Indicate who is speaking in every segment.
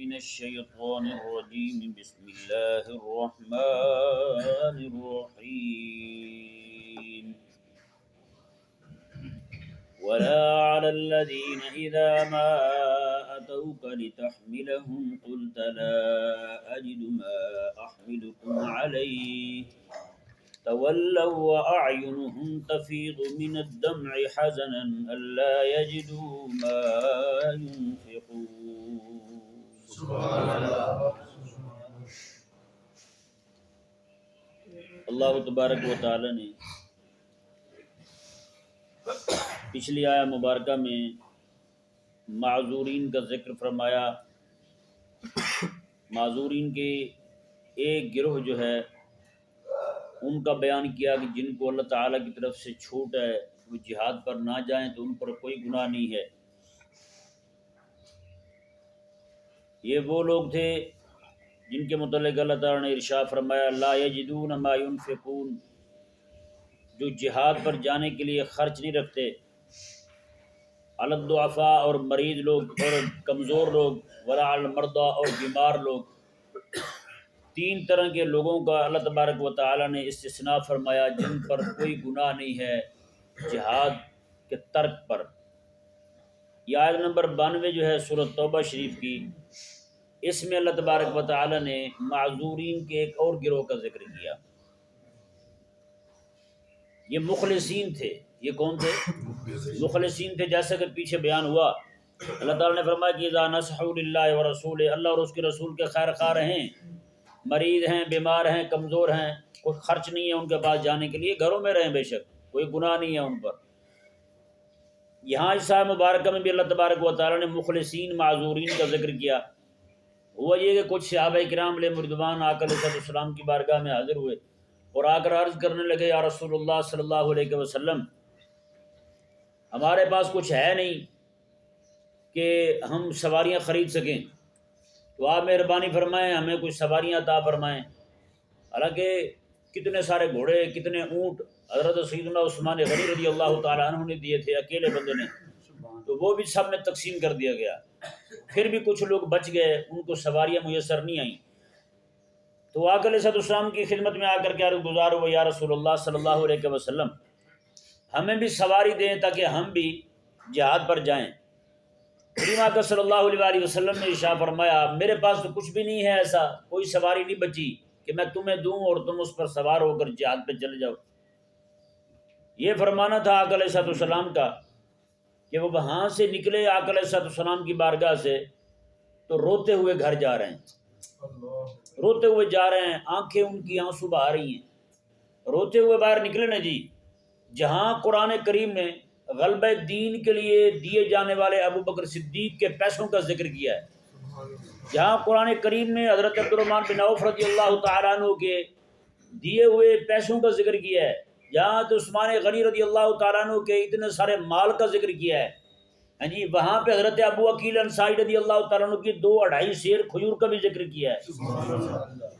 Speaker 1: من الشيطان الرجيم بسم الله الرحمن الرحيم ولا على الذين إذا ما أتوك لتحملهم قلت لا أجد ما أحملكم عليه تولوا وأعينهم تفيض من الدمع حزنا ألا يجدوا ما ينفقون
Speaker 2: سبحان اللہ۔
Speaker 1: اللہ تبارک و تعالی نے پچھلی آیہ مبارکہ میں معذورین کا ذکر فرمایا۔ معذورین کے ایک گروہ جو ہے ان کا بیان کیا کہ جن کو اللہ تعالیٰ کی طرف سے چھوٹ ہے وہ جہاد پر نہ جائیں تو ان پر کوئی گناہ نہیں ہے۔ یہ وہ لوگ تھے جن کے متعلق اللہ تعالیٰ نے ارشاد فرمایا لا یجدون ما ينفقون، جو جہاد پر جانے کے لیے خرچ نہیں رکھتے۔ علی الضعفاء اور مریض لوگ اور کمزور لوگ، ولا علی المرضى اور بیمار لوگ، تین طرح کے لوگوں کا اللہ تبارک و تعالیٰ نے استثناء فرمایا جن پر کوئی گناہ نہیں ہے جہاد کے ترک پر۔ یہ آیت نمبر 92 جو ہے سورۃ توبہ شریف کی، اس میں اللہ تبارک و تعالیٰ نے معذورین کے ایک اور گروہ کا ذکر کیا۔ یہ مخلصین تھے۔ یہ کون تھے؟ مخلصین تھے، جیسا کہ پیچھے بیان ہوا۔ اللہ تعالیٰ نے فرمایا کہ اذا نصحوا للہ ورسولہ، اللہ اور اس کے رسول کے خیر خواہ رہیں، مریض ہیں، بیمار ہیں، کمزور ہیں، کوئی خرچ نہیں ہے ان کے پاس جانے کے لیے، گھروں میں رہیں، بے شک کوئی گناہ نہیں ہے ان پر۔ یہاں اس آیت مبارکہ میں بھی اللہ تبارک و تعالیٰ نے مخلصین معذورین کا ذکر کیا۔ ہوا یہ کہ کچھ صحابہ کرام علیہ رضوان آقا علیہ السلام کی بارگاہ میں حاضر ہوئے اور آ کر عرض کرنے لگے یا رسول اللہ صلی اللہ علیہ وسلم، ہمارے پاس کچھ ہے نہیں کہ ہم سواریاں خرید سکیں، تو آپ مہربانی فرمائیں ہمیں کچھ سواریاں عطا فرمائیں۔ حالانکہ کتنے سارے گھوڑے، کتنے اونٹ حضرت سیدنا عثمان غنی رضی اللہ تعالیٰ عنہ نے دیے تھے، اکیلے بندے نے، تو وہ بھی سب میں تقسیم کر دیا گیا۔ پھر بھی کچھ لوگ بچ گئے، ان کو سواریاں میسر نہیں آئیں، تو آقا علیہ السلام کی خدمت میں آ کر کے عرض گزار ہوئے یا رسول اللہ صلی اللہ علیہ وسلم، ہمیں بھی سواری دیں تاکہ ہم بھی جہاد پر جائیں۔ کریم آقا صلی اللہ علیہ وسلم نے ارشاد فرمایا میرے پاس تو کچھ بھی نہیں ہے، ایسا کوئی سواری نہیں بچی کہ میں تمہیں دوں اور تم اس پر سوار ہو کر جہاد پہ چلے جاؤ۔ یہ فرمانا تھا آقا علیہ السلام کا کہ وہ وہاں سے نکلے آقا علیہ السلام کی بارگاہ سے تو روتے ہوئے گھر جا رہے ہیں، روتے ہوئے جا رہے ہیں، آنکھیں ان کی آنسو بہا رہی ہیں، روتے ہوئے باہر نکلے نا جی۔ جہاں قرآن کریم نے غلبہ دین کے لیے دیے جانے والے ابو بکر صدیق کے پیسوں کا ذکر کیا ہے، جہاں قرآن کریم نے حضرت عبدالرحمن بن عوف رضی اللہ تعالیٰ عنہ کے دیے ہوئے پیسوں کا ذکر کیا ہے، جہاں تو عثمان غنی رضی اللہ تعالیٰ عنہ کے اتنے سارے مال کا ذکر کیا ہے، ہاں جی، وہاں پہ حضرت ابو عقیل انصاری رضی اللہ تعالیٰ عنہ کی 2-2.5 سیر کھجور کا بھی ذکر کیا ہے،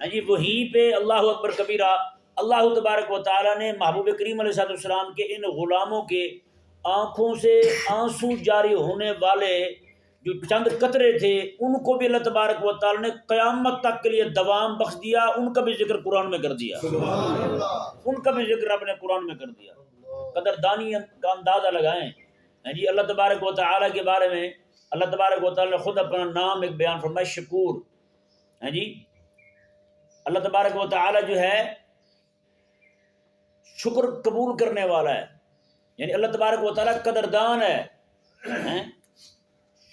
Speaker 1: ہاں جی، وہیں پہ اللہ اکبر کبیرہ اللہ تبارک و تعالیٰ نے محبوب کریم علیہ السلام کے ان غلاموں کے آنکھوں سے آنسو جاری ہونے والے جو چند قطرے تھے ان کو بھی اللہ تبارک و تعالیٰ نے قیامت تک کے لیے دوام بخش دیا، ان کا بھی ذکر قرآن میں کر دیا، ان کا بھی ذکر اپنے قرآن میں کر دیا۔ قدردانی کا اندازہ لگائیں، ہاں جی، اللہ تبارک و تعالیٰ کے بارے میں اللہ تبارک و تعالیٰ نے خود اپنا نام ایک بیان فرمایا شکور، ہاں جی، اللہ تبارک و تعالیٰ جو ہے شکر قبول کرنے والا ہے، یعنی اللہ تبارک و تعالیٰ قدردان ہے۔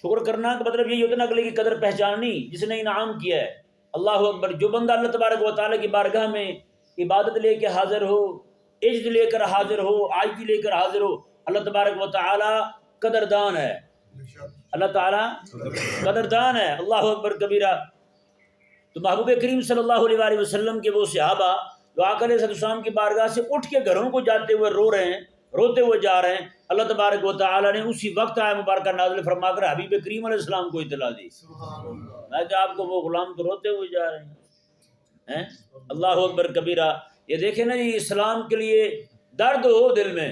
Speaker 1: شکر کرنا کا مطلب یہی ہوتا ہے نا اگلے کی قدر پہچاننی جس نے انعام کیا ہے۔ اللہ اکبر، جو بندہ اللہ تبارک و تعالیٰ کی بارگاہ میں عبادت لے کے حاضر ہو، عجز لے کر حاضر ہو، عاجزی لے کر حاضر ہو، اللہ تبارک و تعالیٰ قدردان ہے، اللہ تعالیٰ قدردان ہے۔ اللہ اکبر کبیرہ۔ تو محبوب کریم صلی اللہ علیہ وسلم کے وہ صحابہ جو آقا علیہ السلام کی بارگاہ سے اٹھ کے گھروں کو جاتے ہوئے رو رہے ہیں، روتے ہوئے جا رہے ہیں، اللہ تبارک و تعالیٰ نے اسی وقت آیت مبارکہ نازل فرما کر حبیب کریم علیہ السلام کو اطلاع دی، میں کہ آپ کو وہ غلام تو روتے ہوئے جا رہے ہیں۔ اللہ اکبر کبیرہ۔ یہ دیکھیں نا یہ اسلام کے لیے درد ہو دل میں،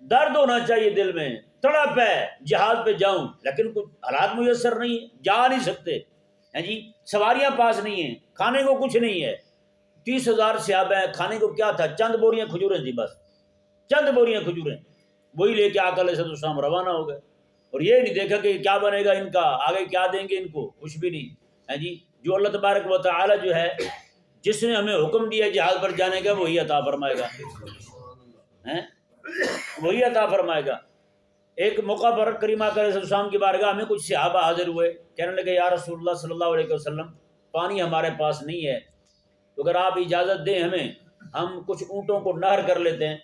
Speaker 1: درد ہونا چاہیے دل میں، تڑپ ہے جہاد پہ جاؤں، لیکن کچھ حالات میسر نہیں، جا نہیں سکتے، ہیں جی، سواریاں پاس نہیں ہیں، کھانے کو کچھ نہیں ہے، 30,000 صحابہ ہیں، کھانے کو کیا تھا؟ چند بوریاں کھجوریں تھی، بس چند بوریاں کھجوریں، وہی لے کے آقا علیہ السلام روانہ ہو گئے، اور یہ نہیں دیکھا کہ کیا بنے گا ان کا، آگے کیا دیں گے ان کو، کچھ بھی نہیں ہے جی۔ جو اللہ تبارک و تعالی جو ہے جس نے ہمیں حکم دیا جہاد پر جانے کا، وہی عطا فرمائے گا، وہی عطا فرمائے گا۔ ایک موقع پر کریم آقا علیہ السلام کی بارگاہ میں کچھ صحابہ حاضر ہوئے، کہنے لگے یا رسول اللہ صلی اللہ علیہ وسلم، پانی ہمارے پاس نہیں ہے، تو اگر آپ اجازت دیں ہمیں، ہم کچھ اونٹوں کو نہر کر لیتے ہیں،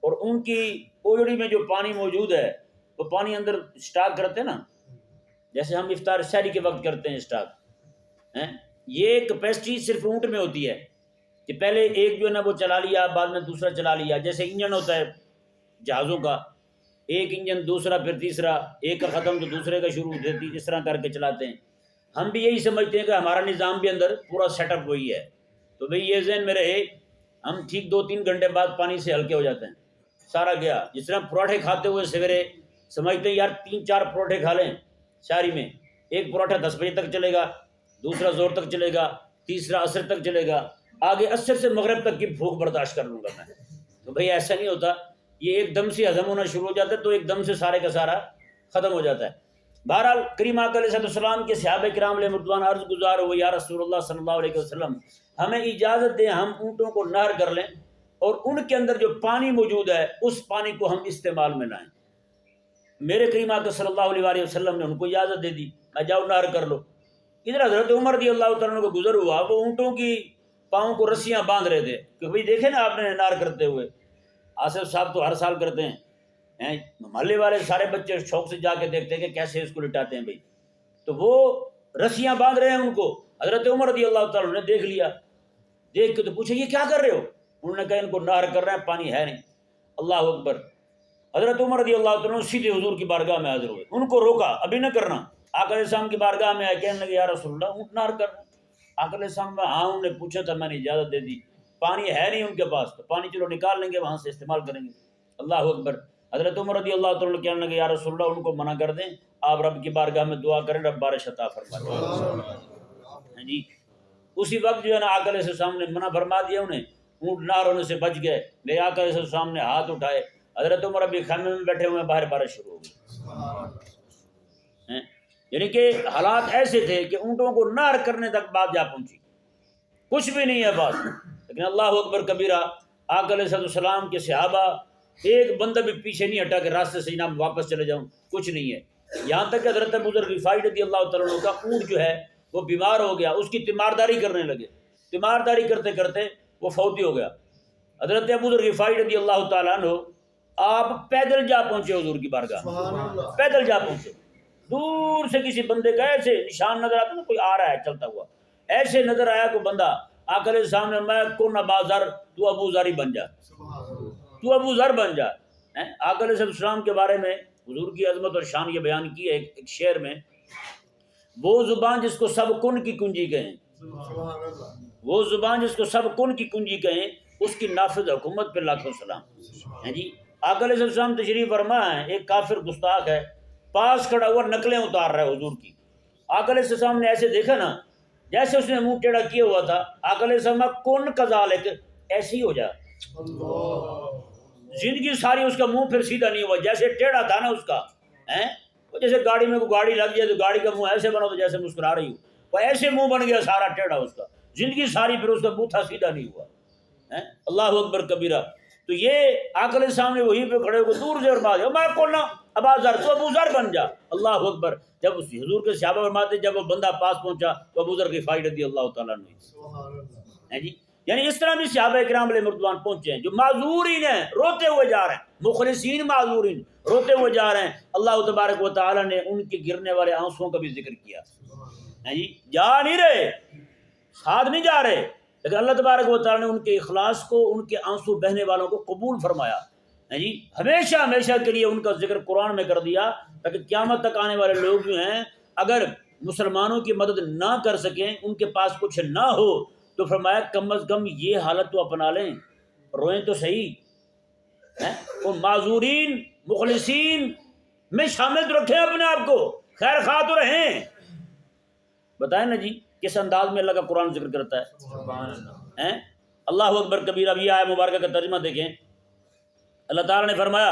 Speaker 1: اور ان کی اوجڑی میں جو پانی موجود ہے وہ پانی اندر اسٹاک کرتے ہیں نا، جیسے ہم افطار سحری کے وقت کرتے ہیں اسٹاک، یہ کیپیسٹی صرف اونٹ میں ہوتی ہے کہ پہلے ایک جو ہے نا وہ چلا لیا، بعد میں دوسرا چلا لیا، جیسے انجن ہوتا ہے جہازوں کا، ایک انجن دوسرا پھر تیسرا، ایک کا ختم تو دوسرے کا شروع ہوتی، اس طرح کر کے چلاتے ہیں۔ ہم بھی یہی سمجھتے ہیں کہ ہمارا نظام بھی اندر پورا سیٹ اپ وہی ہے، تو بھئی یہ ذہن میں رہے، ہم ٹھیک 2-3 گھنٹے بعد پانی سے ہلکے ہو جاتے ہیں، سارا گیا۔ جس طرح پراٹھے کھاتے ہوئے سویرے سمجھتے ہیں یار 3-4 پراٹھے کھا لیں شہری میں، ایک پراٹھا 10 بجے تک چلے گا، دوسرا زور تک چلے گا، تیسرا عصر تک چلے گا، آگے عصر سے مغرب تک کی بھوک برداشت کر لوں گا میں، تو بھئی ایسا نہیں ہوتا، یہ ایک دم سے ہضم ہونا شروع ہو جاتا ہے تو ایک دم سے سارے کا سارا ختم ہو جاتا ہے۔ بہرحال کریم آقا علیہ السلام کے صحابہ کرام علیہ رضوان عرض گزار ہوئے یا رسول اللہ صلی اللہ علیہ وسلم، ہمیں اجازت دیں ہم اونٹوں کو نہر کر لیں، اور ان کے اندر جو پانی موجود ہے اس پانی کو ہم استعمال میں لائیں۔ میرے کریم آقا صلی اللہ علیہ وسلم نے ان کو اجازت دے دی، جاؤ نہر کر لو۔ ادھر حضرت عمر رضی اللہ تعالیٰ عنہ کو گزر ہوا، وہ اونٹوں کی پاؤں کو رسیاں باندھ رہے تھے کہ بھئی دیکھیں نا آپ نے نہر کرتے ہوئے، آصف صاحب تو ہر سال کرتے ہیں، محلے والے سارے بچے شوق سے جا کے دیکھتے ہیں کہ کیسے اس کو لٹاتے ہیں بھئی، تو وہ رسیاں باندھ رہے ہیں ان کو، حضرت عمر رضی اللہ تعالیٰ نے دیکھ لیا، دیکھ کے تو پوچھا یہ کیا کر رہے ہو؟ انہوں نے کہا ان کو نہر کر رہے ہیں، پانی ہے نہیں۔ اللہ اکبر۔ حضرت عمر رضی اللہ تعالیٰ سیدھے حضور کی بارگاہ میں حاضر ہوئے، ان کو روکا ابھی نہ کرنا۔ آقا علیہ السلام کی بارگاہ میں آئے، کہنے لگے یا رسول اللہ اونٹ نہر کر رہے ہیں۔ آقا علیہ السلام میں ہاں، انہوں نے پوچھا تھا میں نے اجازت دے دی، پانی ہے نہیں ان کے پاس، تو پانی چلو نکال لیں گے وہاں سے استعمال کریں گے۔ اللہ اکبر۔ حضرت عمر رضی اللہ تعالیٰ کہنے لگے یا رسول اللہ ان کو منع کر دیں، آپ رب کی بارگاہ میں دعا کریں رب بارش عطا فرمائے۔ جی اسی وقت جو ہے نا آقا علیہ السلام نے منع فرما دیا انہیں، اونٹ نہر ہونے سے بچ گئے۔ میرے آقا علیہ السلام نے ہاتھ اٹھائے، حضرت عمر ابھی خیمے میں بیٹھے ہوئے، باہر بارش شروع ہو گئی، یعنی کہ حالات ایسے تھے کہ اونٹوں کو نہر کرنے تک بات جا پہنچی، کچھ بھی نہیں ہے بات۔ لیکن اللہ اکبر کبیرہ، آقا علیہ السلام کے صحابہ ایک بندہ بھی پیچھے نہیں ہٹا کہ راستے سے جناب واپس چلے جاؤں، کچھ نہیں ہے۔ یہاں تک کہ حضرت ابو ذر غفاری رضی اللہ تعالیٰ عنہ کا اونٹ جو ہے وہ بیمار ہو گیا، اس کی تیمارداری کرنے لگے، تیمارداری کرتے کرتے وہ فوتی ہو گیا۔ حضرت ابو ذر غفاری رضی اللہ تعالیٰ عنہ آپ پیدل جا پہنچے حضور کی بارگاہ، پیدل جا پہنچے، دور سے کسی بندے کا ایسے نشان نظر آتا نا، کوئی آ رہا ہے چلتا ہوا، ایسے نظر آیا کوئی بندہ، آقا علیہ السلام نے میں کون ابا ذر، تو ابو ذر ہی بن جا، تو ابو ذر بن جا۔ آقا علیہ السلام کے بارے میں حضور کی عظمت اور شان یہ بیان کی ہے ایک شعر میں، وہ زبان جس کو سب کن کی کنجی کہیں، وہ زبان جس کو سب کن کی کنجی کہیں، اس کی نافذ حکومت پہ لاکھوں سلام۔ ہیں جی آقا علیہ السلام تشریف فرما ہے، ایک کافر گستاخ ہے پاس کھڑا ہوا نقلیں اتار رہا ہے حضور کی، آقا علیہ السلام نے ایسے دیکھا نا جیسے اس نے منہ ٹیڑھا کیا ہوا تھا، آقا علیہ السلام کن کذالک، ایسے ہی ہو جا، زندگی ساری اس کا منہ پھر سیدھا نہیں ہوا، جیسے ٹیڑھا تھا نا اس کا، جیسے گاڑی میں کوئی گاڑی لگ جائے تو گاڑی کا منہ ایسے بنا تو جیسے مسکرا رہی ہو، وہ ایسے منہ بن گیا سارا ٹیڑھا اس کا، زندگی ساری پھر اس کا بوتھا سیدھا نہیں ہوا۔ اللہ اکبر کبیرہ۔ تو یہ آقا علیہ السلام نے وہیں پہ کھڑے ہو دور سے فرما دیا میں کون ابا ذر، تو ابو ذر بن جا۔ اللہ اکبر۔ جب حضور کے صحابہ فرماتے جب وہ بندہ پاس پہنچا تو ابو ذر غفاری رضی اللہ تعالیٰ عنہ، جی یعنی اس طرح بھی صحابہ کرام علیہ رضوان پہنچے ہیں جو معذورین ہیں، روتے ہوئے جا رہے ہیں، مخلصین معذورین روتے ہوئے جا رہے ہیں۔ اللہ تبارک و تعالیٰ نے ان کے گرنے والے آنسوؤں کا بھی ذکر کیا، جی جا نہیں رہے، ساتھ نہیں جا رہے، لیکن اللہ تبارک و تعالیٰ نے ان کے اخلاص کو، ان کے آنسو بہنے والوں کو قبول فرمایا، جی ہمیشہ ہمیشہ کے لیے ان کا ذکر قرآن میں کر دیا، تاکہ قیامت تک آنے والے لوگ جو ہیں اگر مسلمانوں کی مدد نہ کر سکیں، ان کے پاس کچھ نہ ہو، تو فرمایا کم از کم یہ حالت تو اپنا لیں، روئیں تو صحیح، ان معذورین مخلصین میں شامل تو رکھیں اپنے آپ کو، خیر خواہ تو رہیں۔ بتائیں نا جی کس انداز میں اللہ کا قرآن ذکر کرتا ہے.
Speaker 2: سبحان اللہ.
Speaker 1: ہیں اللہ اکبر کبیرہ. اب یہ آیت مبارکہ کا ترجمہ دیکھیں. اللہ تعالیٰ نے فرمایا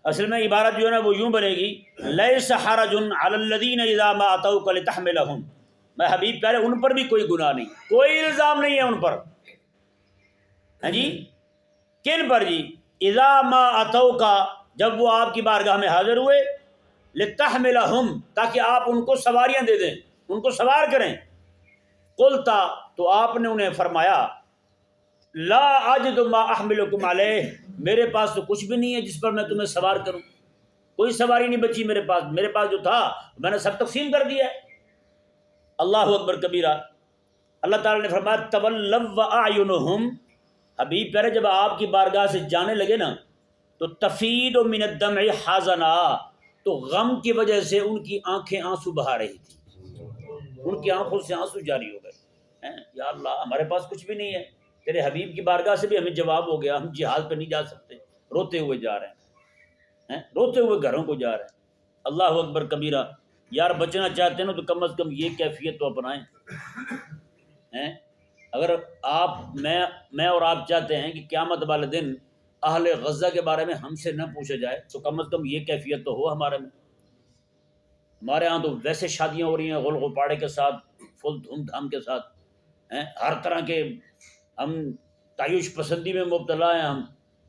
Speaker 1: اصل میں عبارت جو ہے نا وہ یوں بنے گی لیس حرج علی الذین اذا ما اتوک لتحملهم. میں حبیب پیارے ان پر بھی کوئی گناہ نہیں, کوئی الزام نہیں ہے ان پر. ہاں جی کن پر جی؟ اذا ما اتوک جب وہ آپ کی بارگاہ میں حاضر ہوئے, لتحملهم تاکہ آپ ان کو سواریاں دے دیں, ان کو سوار کریں. قلتا تو آپ نے انہیں فرمایا لا اجد ما احملکم علیہ, میرے پاس تو کچھ بھی نہیں ہے جس پر میں تمہیں سوار کروں, کوئی سواری نہیں بچی میرے پاس, میرے پاس جو تھا میں نے سب تقسیم کر دیا ہے. اللہ اکبر کبیرہ. اللہ تعالیٰ نے فرمایا تولوا اعینہم, حبیب پیارے جب آپ کی بارگاہ سے جانے لگے نا تو تفید من الدمع حزنا, تو غم کی وجہ سے ان کی آنکھیں آنسو بہا رہی تھی, ان کی آنکھوں سے آنسو جاری ہو گئے. یا اللہ ہمارے پاس کچھ بھی نہیں ہے, تیرے حبیب کی بارگاہ سے بھی ہمیں جواب ہو گیا, ہم جہاد پہ نہیں جا سکتے, روتے ہوئے جا رہے ہیں, روتے ہوئے گھروں کو جا رہے ہیں. اللہ اکبر کبیرہ. یار بچنا چاہتے ہیں نا تو کم از کم یہ کیفیت تو اپنائیں. اگر آپ میں اور آپ چاہتے ہیں کہ قیامت والے دن اہل غزہ کے بارے میں ہم سے نہ پوچھا جائے تو کم از کم یہ کیفیت تو ہو ہمارے میں. ہمارے ہاں تو ویسے شادیاں ہو رہی ہیں غل غپاڑے کے ساتھ, فل دھوم دھام کے ساتھ, ہر طرح کے ہم تعیش پسندی میں مبتلا ہیں ہم,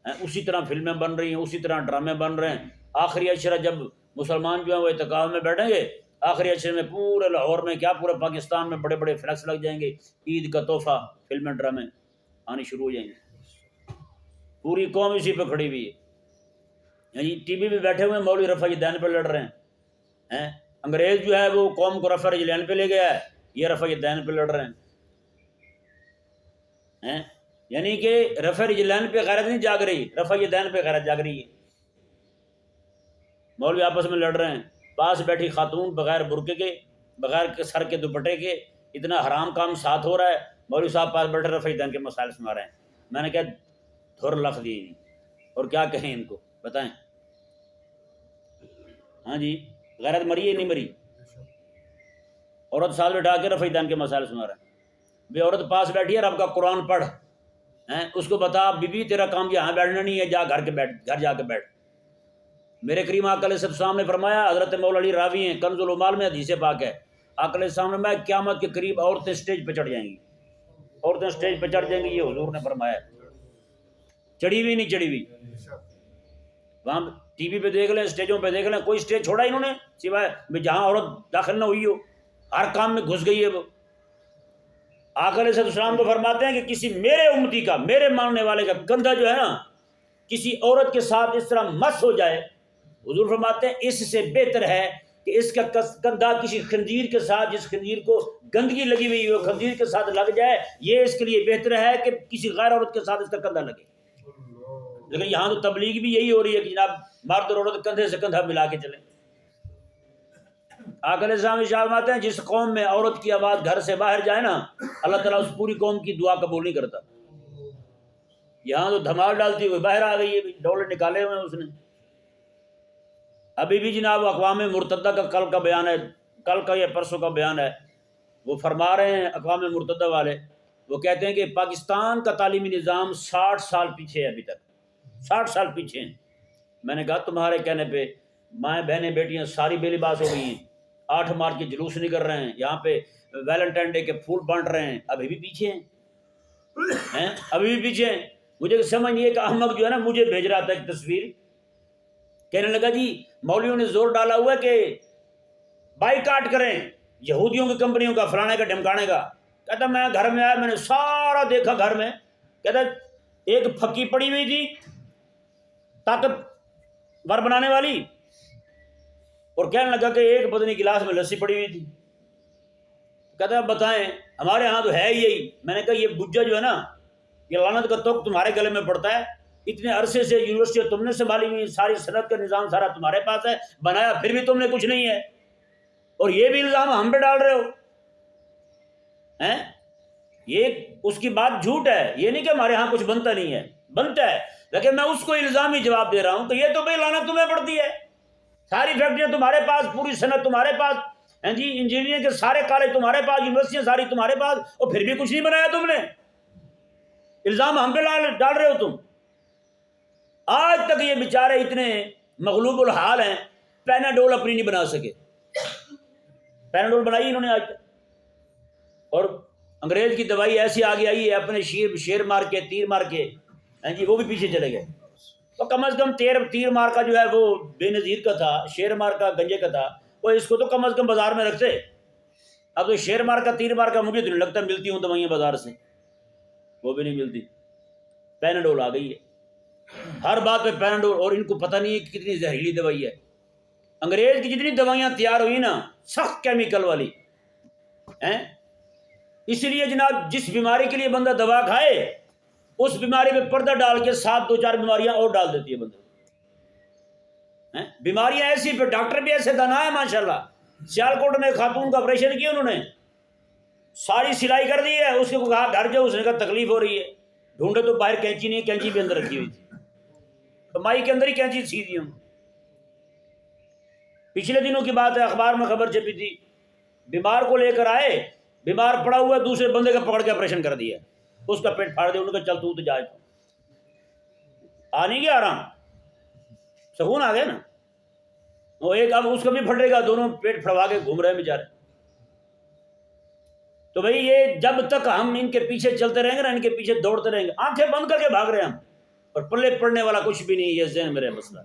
Speaker 1: اسی طرح فلمیں بن رہی ہیں, اسی طرح ڈرامے بن رہے ہیں. آخری عشرہ جب مسلمان جو ہیں وہ اعتکاف میں بیٹھیں گے, آخری عشرے میں پورے لاہور میں کیا پورے پاکستان میں بڑے بڑے فلیکس لگ جائیں گے, عید کا تحفہ, فلمیں ڈرامے آنے شروع ہو جائیں گے. پوری قوم اسی پہ کھڑی ہوئی ہے. یعنی ٹی وی پہ بیٹھے ہوئے مولوی رفع الدین پہ لڑ رہے ہیں, انگریز جو ہے وہ قوم کو رفع الدین پہ لے گیا ہے, یہ رفع الدین پہ لڑ رہے ہیں. یعنی کہ رفع الدین پہ غیرت نہیں جاگ رہی, رفع الدین پہ غیرت جاگ رہی ہے. مولوی آپس میں لڑ رہے ہیں, پاس بیٹھی خاتون بغیر برقعے کے, بغیر سر کے دوپٹے کے, اتنا حرام کام ساتھ ہو رہا ہے, مولوی صاحب پاس بیٹھے رفع الدین کے مسائل سنا رہے ہیں. میں نے کہا دھر لکھ دی نہیں, اور کیا کہیں ان کو بتائیں. ہاں جی غیرت مری ہے نہیں مری؟ عورت ساتھ بٹھا کے رفع الدین کے مسائل سنا رہے ہیں. بے عورت پاس بیٹھی ہے, رب کا قرآن پڑھ, اس کو بتا بی بی تیرا کام یہاں بیٹھنا نہیں ہے, جا گھر کے بیٹھ, گھر جا کے بیٹھ. میرے کریم آقا علیہ السلام نے فرمایا, حضرت مولا علی راوی ہیں, کنز العمال میں حدیث پاک ہے, آقا علیہ السلام نے فرمایا قیامت کے قریب عورتیں اسٹیج پہ چڑھ جائیں گی, عورتیں اسٹیج پہ چڑھ جائیں گی, یہ حضور نے فرمایا. چڑھی ہوئی نہیں چڑھی ہوئی, وہاں ٹی وی پہ دیکھ لیں, اسٹیجوں پہ دیکھ لیں, کوئی اسٹیج چھوڑا انہوں نے سوائے جہاں عورت داخل نہ ہوئی ہو, ہر کام میں گھس گئی ہے وہ. آقا علیہ السلام کو فرماتے ہیں کہ کسی میرے امتی کا, میرے ماننے والے کا کندھا جو ہے نا کسی عورت کے ساتھ اس طرح مس ہو جائے, حضور فرماتے ہیں اس سے بہتر ہے کہ اس کا کندھا کسی خنزیر کے ساتھ, جس خنزیر کو گندگی لگی ہوئی ہو, خنزیر کے ساتھ لگ جائے, یہ اس کے لیے بہتر ہے کہ کسی غیر عورت کے ساتھ اس کا کندھا لگے. لیکن یہاں تو تبلیغ بھی یہی ہو رہی ہے کہ جناب مرد اور عورت کندھے سے کندھا ملا کے چلیں. آقا علیہ السلام ارشاد فرماتے ہیں جس قوم میں عورت کی آواز گھر سے باہر جائے نا, اللہ تعالیٰ اس پوری قوم کی دعا قبول نہیں کرتا. یہاں تو دھمال ڈالتی ہوئی باہر آ گئی ہے, ڈولے نکالے ہوئے ہیں اس نے. ابھی بھی جناب اقوام مرتدہ کا کل کا بیان ہے, کل کا یا پرسوں کا بیان ہے, وہ فرما رہے ہیں اقوام مرتدہ والے, وہ کہتے ہیں کہ پاکستان کا تعلیمی نظام 60 سال پیچھے ہے, ابھی تک 60 سال پیچھے ہیں. میں نے کہا تمہارے کہنے پہ مائیں بہنیں بیٹیاں ساری بے لباس ہو گئی ہیں, 8 مارچ کے جلوس نکل رہے ہیں, یہاں پہ ویلنٹائن ڈے کے پھول بانٹ رہے ہیں, ابھی بھی پیچھے ہیں, ابھی بھی پیچھے ہیں. مجھے سمجھ نہیں ہے کہ احمق جو ہے نا مجھے بھیج رہا تھا ایک تصویر, کہنے لگا جی مولویوں نے زور ڈالا ہوا ہے کہ بائیکاٹ کریں یہودیوں کی کمپنیوں کا, فلانے کا ڈھمکانے کا. کہتا میں گھر میں آیا, میں نے سارا دیکھا گھر میں, کہتا ایک پھکی پڑی ہوئی تھی طاقت ور بنانے والی, اور کہنے لگا کہ ایک پتنی گلاس میں لسی پڑی ہوئی تھی. کہتا بتائیں ہمارے ہاں تو ہے یہی. میں نے کہا یہ بجا جو ہے نا, یہ لعنت کا توق تمہارے گلے میں پڑتا ہے, اتنے عرصے سے یونیورسٹی تم نے سنبھالی ہوئی, ساری صنعت کا نظام سارا تمہارے پاس ہے, بنایا پھر بھی تم نے کچھ نہیں ہے, اور یہ بھی الزام ہم پہ ڈال رہے ہو. یہ اس کی بات جھوٹ ہے, یہ نہیں کہ ہمارے ہاں کچھ بنتا نہیں ہے, بنتا ہے, لیکن میں اس کو الزامی جواب دے رہا ہوں کہ یہ تو بھائی لعنت تمہیں پڑتی ہے, ساری فیکٹریاں تمہارے پاس, پوری صنعت تمہارے پاس, ہیں جی انجینئرنگ کے سارے کالج تمہارے پاس، یونیورسٹیاں ساری تمہارے پاس، اور پھر بھی کچھ نہیں بنایا تم نے، الزام ہم پہ ڈال رہے ہو تم۔ آج تک یہ بیچارے اتنے مغلوب الحال ہیں، پیناڈول اپنی نہیں بنا سکے، پیناڈول بنائی انہوں نے آج تک، اور انگریز کی دوائی ایسی آگے آئی ہے اپنے شیر مار کے، تیر مار کے، ہیں جی وہ بھی پیچھے چلے گئے۔ تو کم از کم تیر مار کا جو ہے وہ بے نظیر کا تھا، شیر مار کا گنجے کا تھا، وہ اس کو تو کم از کم بازار میں رکھتے۔ اب تو شیر مار کا، تیر مار کا مجھے تو نہیں لگتا ملتی ہوں دوائیاں بازار سے، وہ بھی نہیں ملتی، پیناڈول آ گئی ہے ہر بات پہ پیناڈول، اور ان کو پتہ نہیں ہے کہ کتنی زہریلی دوائی ہے۔ انگریز کی جتنی دوائیاں تیار ہوئی نا سخت کیمیکل والی ہیں، اس لیے جناب جس بیماری کے لیے بندہ دوا کھائے اس بیماری میں پردہ ڈال کے ساتھ 2-4 بیماریاں اور ڈال دیتی ہے بندے، بیماریاں ایسی، پھر ڈاکٹر بھی ایسے دانا ہے ماشاءاللہ۔ سیالکوٹ میں خاتون کا آپریشن کیا انہوں نے، ساری سلائی کر دی ہے، اس کو کہا گھر جاؤ، اس نے کہا تکلیف ہو رہی ہے، ڈھونڈے تو باہر کینچی نہیں، کینچی بھی اندر رکھی ہوئی تھی، تو مائی کے اندر ہی کینچی سی دی ہوں۔ پچھلے دنوں کی بات ہے، اخبار میں خبر چھپی تھی، بیمار کو لے کر آئے، بیمار پڑا ہوا ہے، دوسرے بندے کا پکڑ کے آپریشن کر دیا، اس کا پیٹ پھاڑ دیا، انہوں نے کہا چل تو جائے، آ نہیں گیا آرام، سکون آ گیا نا، وہ ایک اب اس کا بھی پھٹے گا، دونوں پیٹ پھڑوا کے گھوم رہے ہیں بیچارے۔ تو بھئی یہ جب تک ہم ان کے پیچھے چلتے رہیں گے نا، ان کے پیچھے دوڑتے رہیں گے، آنکھیں بند کر کے بھاگ رہے ہیں ہم، اور پلے پڑنے والا کچھ بھی نہیں، یہ ذہن میں رہے مسئلہ۔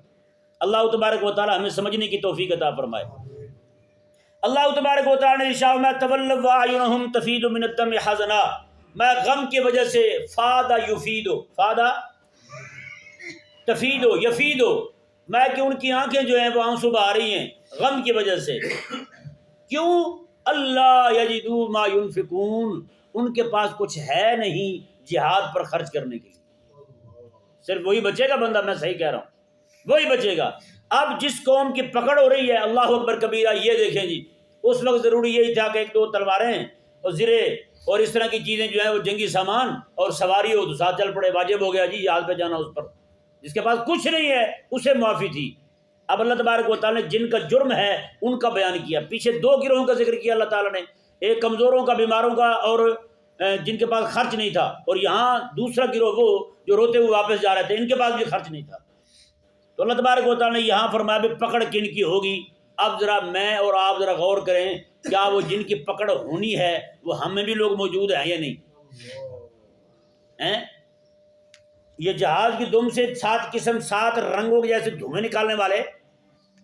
Speaker 1: اللہ تبارک و تعالی ہمیں سمجھنے کی توفیق عطا فرمائے۔ اللہ تبارک و تعالی نے ارشاد فرمایا تولوا اعینہم تفیض من الدم حزنا، میں غم کی وجہ سے، فادا یفیدو، فادا تفیدو یفیدو، میں کہ ان کی آنکھیں جو ہیں وہ آنسو بہا رہی ہیں غم کی وجہ سے، کیوں؟ اللہ یجدوا ما ينفقون، ان کے پاس کچھ ہے نہیں جہاد پر خرچ کرنے کے لیے، صرف وہی بچے گا بندہ، میں صحیح کہہ رہا ہوں، وہی بچے گا۔ اب جس قوم کی پکڑ ہو رہی ہے، اللہ اکبر کبیرہ، یہ دیکھیں جی اس وقت ضروری یہی تھا کہ 1-2 تلواریں اور زرے اور اس طرح کی چیزیں جو ہیں وہ جنگی سامان اور سواری ہو تو ساتھ چل پڑے، واجب ہو گیا جی یاد پہ جانا اس پر۔ جس کے پاس کچھ نہیں ہے اسے معافی تھی۔ اب اللہ تبارک و تعالیٰ نے جن کا جرم ہے ان کا بیان کیا، پیچھے 2 گروہوں کا ذکر کیا اللہ تعالیٰ نے، ایک کمزوروں کا، بیماروں کا، اور جن کے پاس خرچ نہیں تھا، اور یہاں دوسرا گروہ وہ جو روتے ہوئے واپس جا رہے تھے، ان کے پاس بھی خرچ نہیں تھا۔ تو اللہ تبارک و تعالیٰ نے یہاں فرمایا بھی پکڑ کن کی ہوگی۔ اب ذرا میں اور آپ ذرا غور کریں، کیا وہ جن کی پکڑ ہونی ہے وہ ہم میں بھی لوگ موجود ہیں یا نہیں ہیں؟ یہ جہاز کی دم سے 7 قسم 7 رنگوں کے جیسے دھوئیں نکالنے والے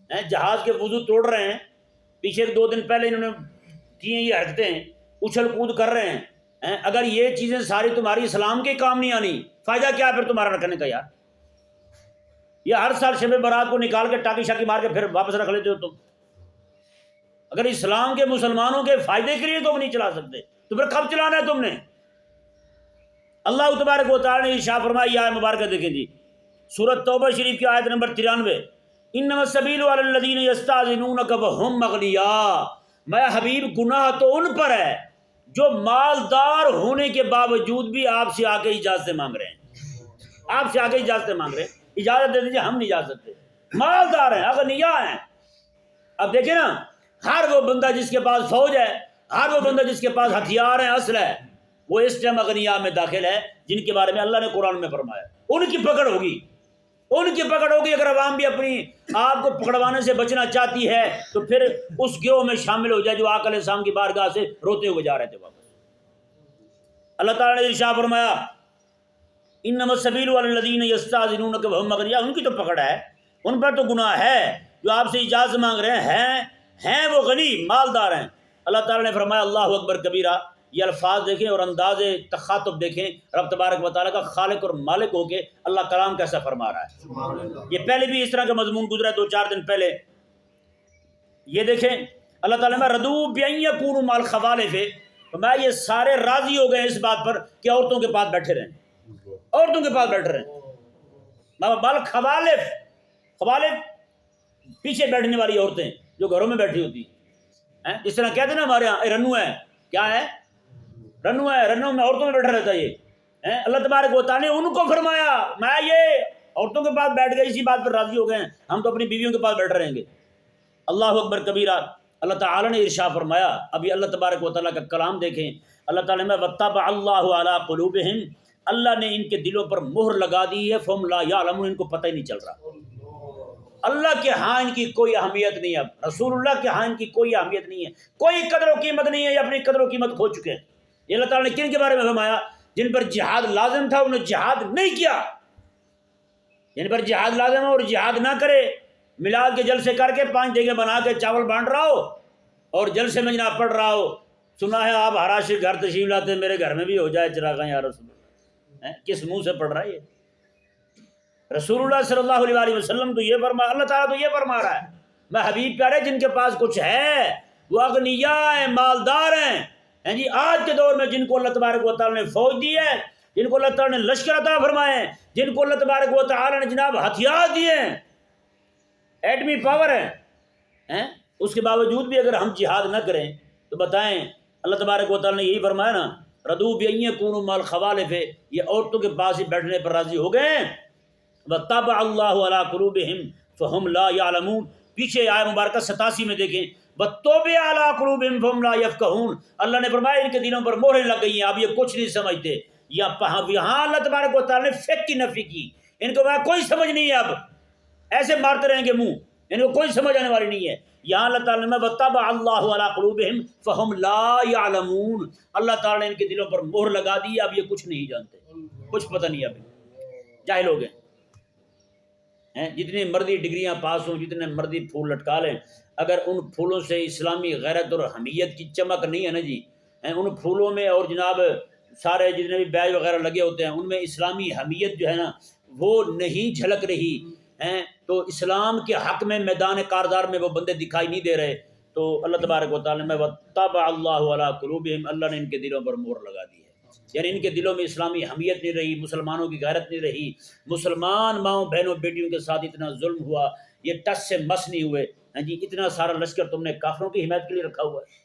Speaker 1: ہیں، جہاز کے وضو توڑ رہے ہیں، پیچھے 2 دن پہلے انہوں نے کی یہ حرکتیں، اچھل کود کر رہے ہیں۔ اگر یہ چیزیں ساری تمہاری اسلام کے کام نہیں آنی، فائدہ کیا پھر تمہارا رکھنے کا یار؟ یہ ہر سال شب برات کو نکال کے ٹاکی شاکی مار کے پھر واپس رکھ لیتے ہو تم۔ اگر اسلام کے مسلمانوں کے فائدے کے لیے تم نہیں چلا سکتے تو پھر کب چلانا ہے تم نے؟ اللہ تبارک و تعالی نے ارشاد فرمایا، یہ آیت مبارکہ دیکھیں جی، سورۃ توبہ شریف کی آیت نمبر 93، انما السبیل علی الذین یستاذنونک وهم اغنیاء، میں حبیب گناہ تو ان پر ہے جو مالدار ہونے کے باوجود بھی آپ سے آ کے اجازت مانگ رہے ہیں، آپ سے آ کے اجازت مانگ رہے ہیں، اجازت دے دیجیے، ہم نہیں جا سکتے، مالدار ہیں، اغنیاء ہیں۔ اب دیکھیں نا، ہر وہ بندہ جس کے پاس فوج ہے، ہر وہ بندہ جس کے پاس ہتھیار ہیں، اسلحہ ہے، وہ اس ٹائم اغنیاء میں داخل ہے، جن کے بارے میں اللہ نے قرآن میں فرمایا ان کی پکڑ ہوگی، ان کی پکڑ ہوگی۔ اگر عوام بھی اپنی آپ کو پکڑوانے سے بچنا چاہتی ہے تو پھر اس گروہ میں شامل ہو جائے جو آقا علیہ السلام کی بارگاہ سے روتے ہوئے جا رہے تھے واپس۔ اللہ تعالیٰ نے ارشاد فرمایا، انما السبیل علی الذین یستاذنونک وهم اغنیاء، ان کی تو پکڑ ہے، ان پر تو گناہ ہے جو آپ سے اجازت مانگ رہے ہیں وہ غنی مالدار ہیں۔ اللہ تعالیٰ نے فرمایا اللہ اکبر کبیرہ، یہ الفاظ دیکھیں اور انداز تخاطب دیکھیں، رب تبارک و تعالیٰ کا خالق اور مالک ہو کے اللہ کلام کیسا فرما رہا ہے۔ یہ پہلے بھی اس طرح کا مضمون گزرا 2-4 دن پہلے، یہ دیکھیں اللہ تعالیٰ میں ردو بین یکونوا مع الخوالف، تو میں یہ سارے راضی ہو گئے اس بات پر کہ عورتوں کے پاس بیٹھے رہیں، عورتوں کے پاس بیٹھ رہے ہیں، بال خوالف، خوالف پیچھے بیٹھنے والی عورتیں جو گھروں میں بیٹھی ہوتی ہیں، اس طرح کہتے ہیں نا ہمارے یہاں رنو ہے، کیا ہے؟ رنو ہے، رنو میں عورتوں میں بیٹھا رہتا ہے یہ۔ اللہ تبارک و تعالیٰ نے ان کو فرمایا میں یہ عورتوں کے پاس بیٹھ گئے، اسی بات پر راضی ہو گئے ہیں، ہم تو اپنی بیویوں کے پاس بیٹھ رہیں گے۔ اللہ اکبر کبیرہ۔ اللہ تعالیٰ نے ارشاد فرمایا، ابھی اللہ تبارک و تعالیٰ کا کلام دیکھیں، اللہ تعالیٰ نے وَطَّبَعَ اللَّهُ عَلَىٰ قُلُوبِهِمْ، اللہ نے ان کے دلوں پر مہر لگا دی ہے، فَهُمْ لَا يَعْلَمُونَ، ان کو پتہ ہی نہیں چل رہا۔ اللہ کے ہاں ان کی کوئی اہمیت نہیں ہے، رسول اللہ کے ہاں ان کی کوئی اہمیت نہیں ہے، کوئی قدر و قیمت نہیں ہے، یہ اپنی قدر و قیمت کھو چکے ہیں۔ یہ اللہ تعالیٰ نے کن کے بارے میں فرمایا؟ جن پر جہاد لازم تھا انہوں نے جہاد نہیں کیا، جن پر جہاد لازم ہے اور جہاد نہ کرے، میلاد کے جلسے کر کے 5 دیگیں بنا کے چاول بانٹ رہا ہو اور جلسے میں جناب پڑھ رہا ہو، سنا ہے آپ ہراشی گھر تشریف لاتے ہیں، میرے گھر میں بھی ہو جائے چراغاں یا رسول اللہ، کس منہ سے پڑھ رہا ہے یہ؟ رسول اللہ صلی اللہ علیہ وسلم تو یہ فرما، اللہ تعالیٰ تو یہ فرما رہا ہے، میں حبیب پیارے جن کے پاس کچھ ہے وہ اغنیاء ہیں، مالدار ہیں جی، آج کے دور میں جن کو اللہ تبارک و تعالیٰ نے فوج دی ہے، جن کو اللہ تعالیٰ نے لشکر عطا فرمائے ہیں، جن کو اللہ تبارک و تعالیٰ نے جناب ہتھیار دیے ہیں، ایٹمی پاور ہے، اس کے باوجود بھی اگر ہم جہاد نہ کریں تو بتائیں، اللہ تبارک و تعالیٰ نے یہی فرمایا نا، رضوا بأن يكونوا مع الخوالف، یہ عورتوں کے پاس ہی بیٹھنے پر راضی ہو گئے ہیں، وَطَّبَعَ اللَّهُ عَلَىٰ قُلُوبِهِمْ فَهُمْ لَا يَعْلَمُونَ، پیچھے آیت مبارکہ 87 میں دیکھیں، وَطُّبِعَ عَلَىٰ قُلُوبِهِمْ فَهُمْ لَا يَفْقَهُونَ، اللہ نے فرمایا ان کے دلوں پر مہریں لگ گئی ہیں، اب یہ کچھ نہیں سمجھتے۔ یہاں اللہ تبارک و تعالیٰ نے فقہ کی نفی کی، ان کو وہاں کوئی سمجھ نہیں ہے، اب ایسے مارتے رہیں گے منہ، ان کو کوئی سمجھ آنے والی نہیں ہے۔ یہاں اللہ تعالیٰ نے وَطَّبَعَ اللَّهُ عَلَىٰ قُلُوبِهِمْ فَهُمْ لَا يَعْلَمُونَ، اللہ تعالیٰ نے ان کے دلوں پر مہر لگا دی، اب یہ کچھ نہیں جانتے، کچھ پتہ نہیں، اب جاہل ہو گئے ہیں، جتنی مرضی ڈگریاں پاس ہوں، جتنے مرضی پھول لٹکا لیں، اگر ان پھولوں سے اسلامی غیرت اور حمیت کی چمک نہیں ہے نا جی، ان پھولوں میں اور جناب سارے جتنے بھی بیج وغیرہ لگے ہوتے ہیں ان میں اسلامی حمیت جو ہے نا وہ نہیں جھلک رہی ہیں، تو اسلام کے حق میں میدان کارزار میں وہ بندے دکھائی نہیں دے رہے، تو اللہ تبارک و تعالیٰ نے وَطَّبَعَ اللَّهُ عَلَىٰ قُلُوبِهِمْ، اللہ نے ان کے دلوں پر مہر لگا دی ہے، یعنی ان کے دلوں میں اسلامی حمیت نہیں رہی، مسلمانوں کی غیرت نہیں رہی، مسلمان ماؤں بہنوں بیٹیوں کے ساتھ اتنا ظلم ہوا، یہ ٹس سے مس نہیں ہوئے، ہاں جی، اتنا سارا لشکر تم نے کافروں کی حمایت کے لیے رکھا ہوا ہے،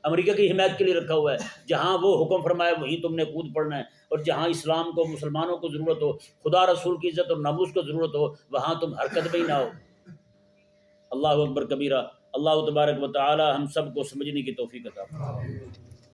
Speaker 1: امریکہ کی حمایت کے لیے رکھا ہوا ہے، جہاں وہ حکم فرمائے وہیں تم نے کود پڑنا ہے، اور جہاں اسلام کو مسلمانوں کو ضرورت ہو، خدا رسول کی عزت اور ناموس کو ضرورت ہو، وہاں تم حرکت میں ہی نہ ہو۔ اللہ اکبر کبیرہ، اللہ تبارک و تعالی ہم سب کو سمجھنے کی توفیق عطا فرمائے۔